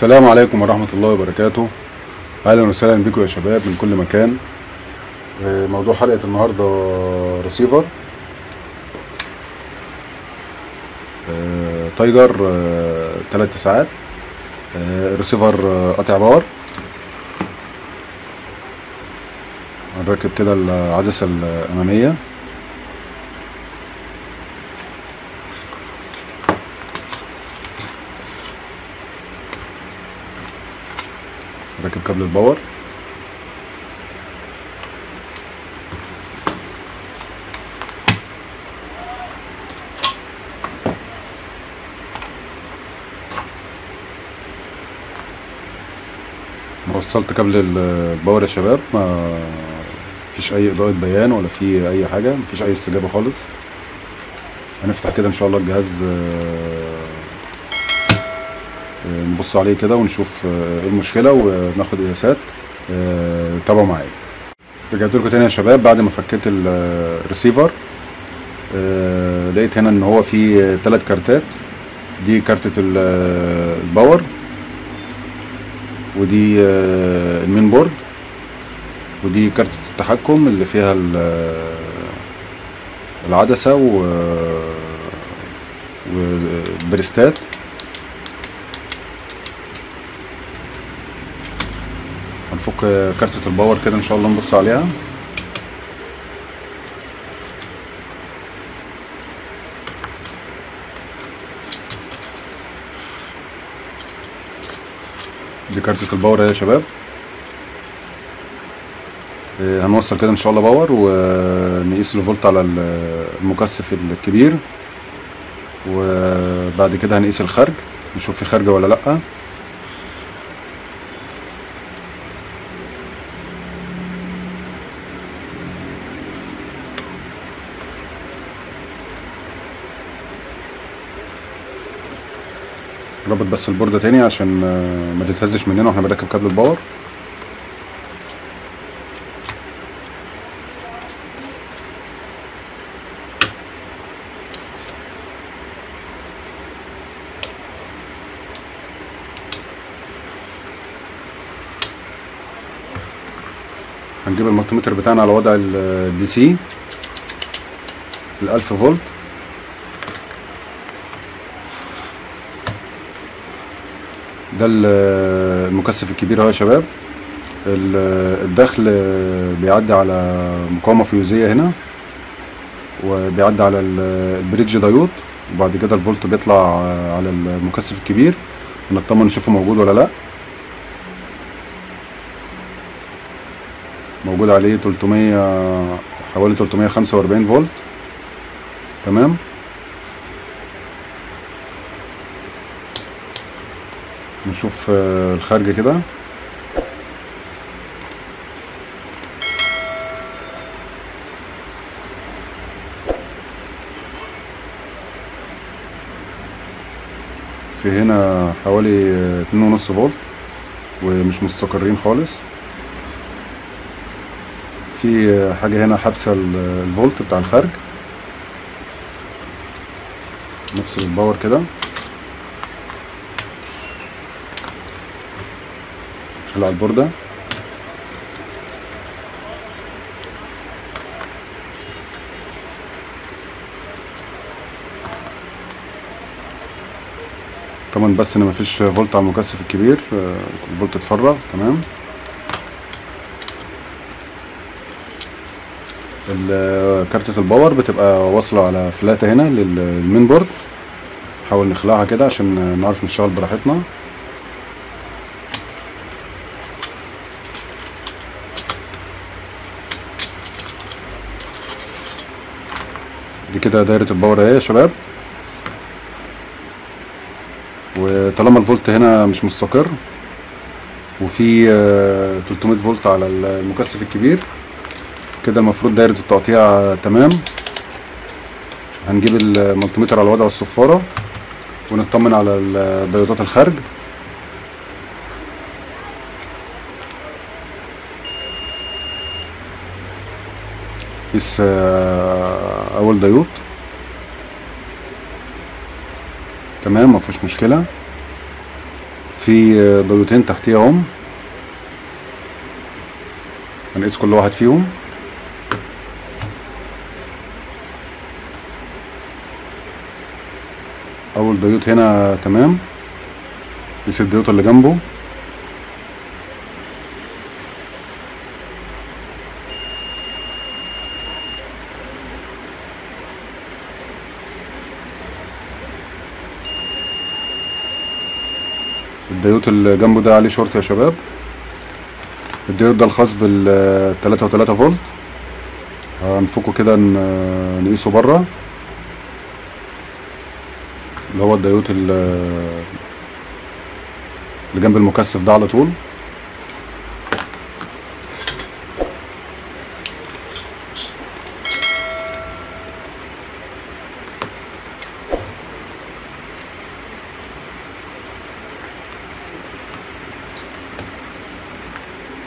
السلام عليكم ورحمة الله وبركاته. أهلا وسهلا بكم يا شباب من كل مكان. موضوع حلقة النهاردة ريسيفر تايجر 3 ساعات. ريسيفر قاطع باور. هنركب كده العدسة الأمامية. راكب كابل الباور. وصلت كابل الباور يا شباب، ما فيش اي اضاءة بيان ولا في اي حاجة، مفيش اي استجابة خالص. هنفتح كده ان شاء الله الجهاز، نبص عليه كده ونشوف ايه المشكلة وناخد قياسات. تابعوا معايا. رجعت لكم تاني يا شباب بعد ما فكيت الريسيفر. لقيت هنا ان هو فيه 3 كارتات. دي كارتة الباور، ودي المين بورد، ودي كارتة التحكم اللي فيها العدسة والبريستات. هنفك كارتة الباور كده ان شاء الله، نبص عليها. دي كارتة الباور اهي يا شباب. هنوصل كده ان شاء الله باور ونقيس الفولت على المكثف الكبير، وبعد كده هنقيس الخارج نشوف في خارجة ولا لأ. ربط بس البوردة تاني عشان ما تتهزش مننا واحنا بنركب كابل الباور. هنجيب المالتيمتر بتاعنا على وضع الدي سي ال1000 فولت. ده المكثف الكبير اهو يا شباب. الدخل بيعدي على مقاومة فيوزية هنا، وبيعدي على البريدج دايود، وبعد كده الفولت بيطلع على المكثف الكبير نطمن نشوفه موجود ولا لا. موجود عليه 300 حوالي 345 فولت. تمام. نشوف الخارج كده. في هنا حوالي 2.5 فولت ومش مستقرين خالص. في حاجة هنا حابسة الفولت بتاع الخارج. نفصل الباور كده، نخلع البوردة. طبعا بس ان مفيش فولت على المكثف الكبير، الفولت اتفرغ. تمام. كارتة الباور بتبقى واصلة على فلاتة هنا للمين بورد. نحاول نخلعها كده عشان نعرف نشتغل براحتنا. دي كده دايرة الباور اهي يا شباب. وطالما الفولت هنا مش مستقر وفي 300 فولت على المكثف الكبير كده، المفروض دايرة التقطيع تمام. هنجيب المالتيمتر على وضع الصفارة ونطمن على ديودات الخارج. قيس اول ديود. تمام، مفيش مشكلة. في ضيوتين تحتيها اهم، هنقيس كل واحد فيهم. اول ضيوت هنا تمام، قيس الضيوت اللي جنبه. الديود اللي جنبه ده عليه شورت يا شباب. الديود ده الخاص بال 3.3 فولت، هنفكه كده نقيسه بره، اللي هو الديود اللي جنب المكثف ده على طول.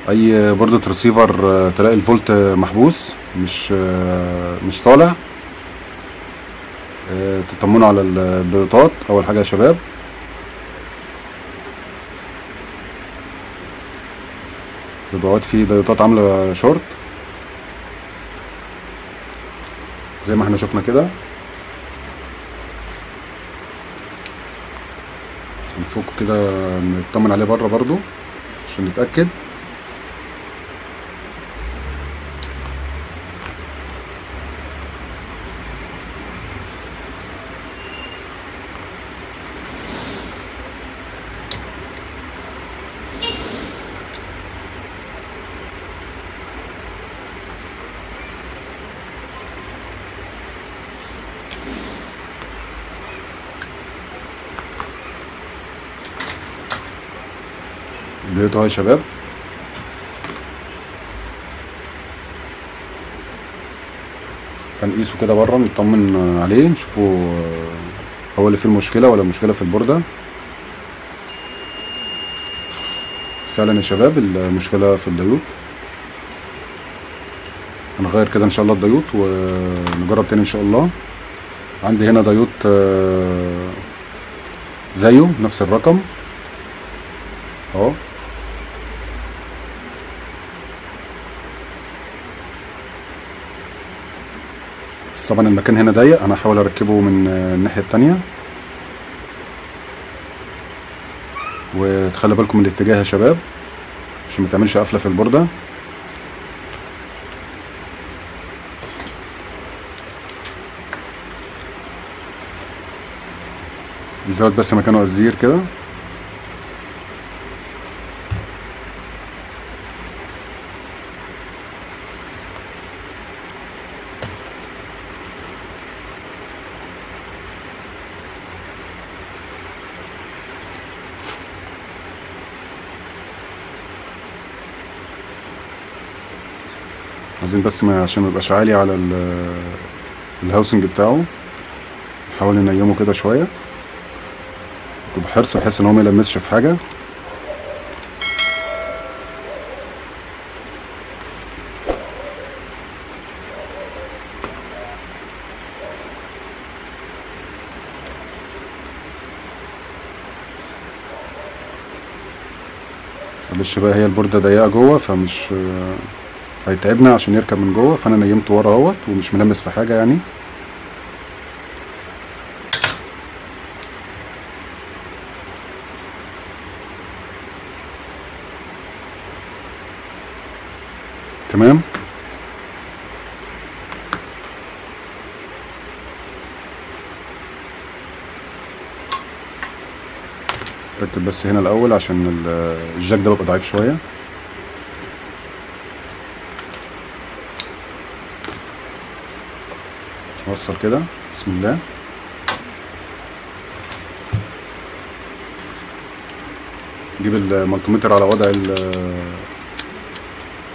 اي بوردة ريسيفر تلاقي الفولت محبوس مش طالع، تطمنوا على الضيوتات اول حاجه يا شباب. يبقى في ضيوتات عامله شورت زي ما احنا شفنا كده. نفك كده نطمن عليه بره برضو عشان نتاكد. ديت اهو يا شباب. هنقيسه كده بره نطمن عليه نشوفه هو اللي فيه المشكله ولا المشكله في البورده. فعلا يا شباب المشكله في الديود. هنغير كده ان شاء الله الديود ونجرب تاني ان شاء الله. عندي هنا ديود زيه نفس الرقم اهو. بس طبعا المكان هنا ضيق، انا هحاول اركبه من الناحيه التانيه. وتخلي بالكم من الاتجاه يا شباب عشان ما تعملش قفله في البورده. نزود بس مكانه الزير كده. عايزين بس عشان ما يبقاش عالي على الهاوسنج بتاعه، نحاول ننيمه كده شويه بحرص بحيث ان هو ما يلمسش في حاجه. معلش بقى هي البورده ضيقه جوه فمش هيتعبنا عشان يركب من جوه، فانا نيمته ورا اهوت ومش ملمس في حاجه يعني. تمام. ركب بس هنا الاول عشان الجاك ده بيبقى ضعيف شويه. وصل كده بسم الله. نجيب المالتيمتر على وضع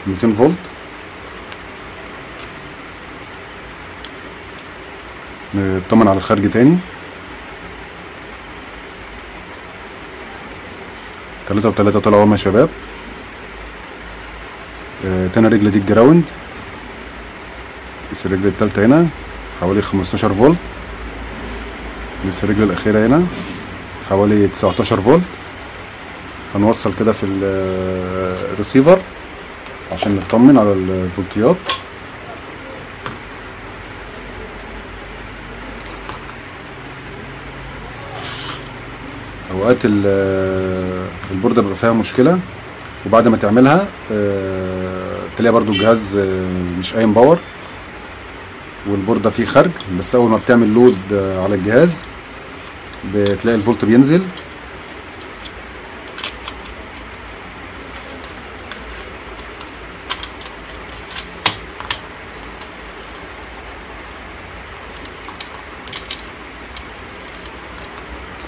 200 فولت. نطمن على الخارج تاني. 3 و3 طلعوا اهما يا شباب. تاني رجل دي الجراوند. بس الرجل التالتة هنا حوالي 15 فولت. بس الرجل الأخيرة هنا حوالي 19 فولت. هنوصل كده في الريسيفر عشان نطمن على الفولتيات. اوقات البوردة بيبقى فيها مشكلة، وبعد ما تعملها تلاقي برضو الجهاز مش قايم باور والبوردة فيه خرج، بس اول ما بتعمل لود على الجهاز بتلاقي الفولت بينزل.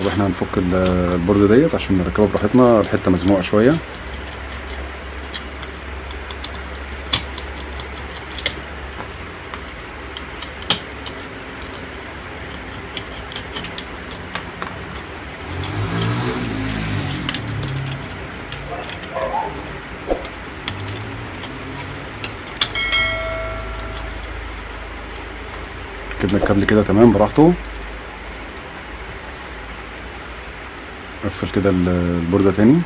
طب احنا هنفك البوردة ديت عشان نركبها براحتنا، الحتة مزنوقة شوية. ركبنا الكابل كده تمام براحته. قفل كده البوردة تاني.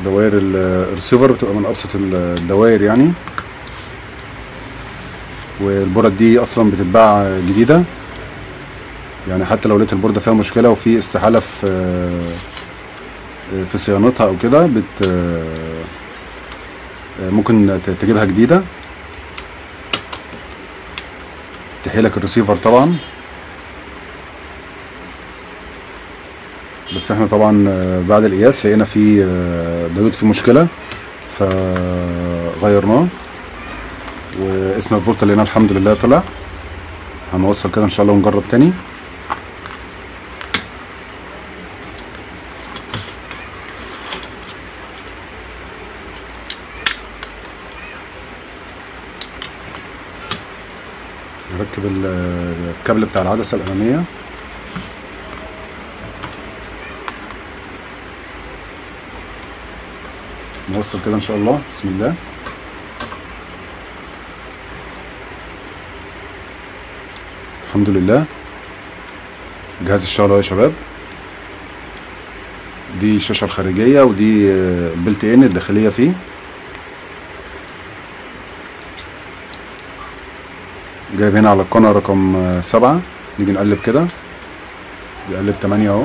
دوائر الريسيفر بتبقى من ابسط الدوائر يعني، والبورد دي اصلا بتتباع جديده يعني، حتى لو لقيت البورده فيها مشكله وفي استحاله في صيانتها او كده ممكن تجيبها جديده تحيلك الريسيفر طبعا. بس احنا طبعا بعد القياس لقينا في دايود فيه مشكله فغيرناه، وقسنا الفولت لقينا الحمد لله طلع. هنوصل كده ان شاء الله ونجرب تاني. نركب الكابل بتاع العدسه الاماميه. نوصل كده ان شاء الله. بسم الله. الحمد لله الجهاز اشتغل اهو يا شباب. دي الشاشه الخارجيه ودي البلت ان الداخليه فيه. جايب هنا على القناه رقم 7. نيجي نقلب كده، بيقلب 8 اهو.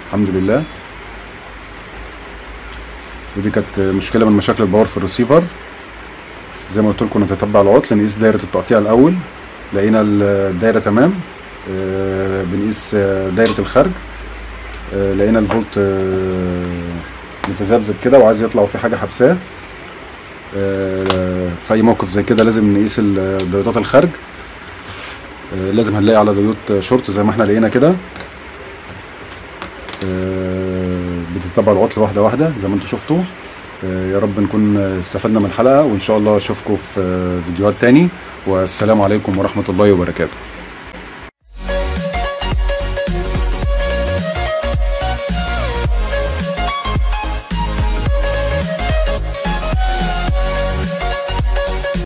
الحمد لله. ودي كانت مشكله من مشاكل الباور في الريسيفر. زي ما قلت لكم نتتبع العطل، نقيس دايره التقطيع الاول، لقينا الدايره تمام. بنقيس دايره الخرج، لقينا الفولت متذبذب كده وعايز يطلع وفي حاجه حبساه. في اي موقف زي كده لازم نقيس دايودات الخرج. لازم هنلاقي على دايود شورت زي ما احنا لقينا كده. بتتبع العطل واحده واحده زي ما انتم شفتوا. يا رب نكون استفدنا من الحلقه، وان شاء الله اشوفكم في فيديوهات تاني، والسلام عليكم ورحمه الله وبركاته.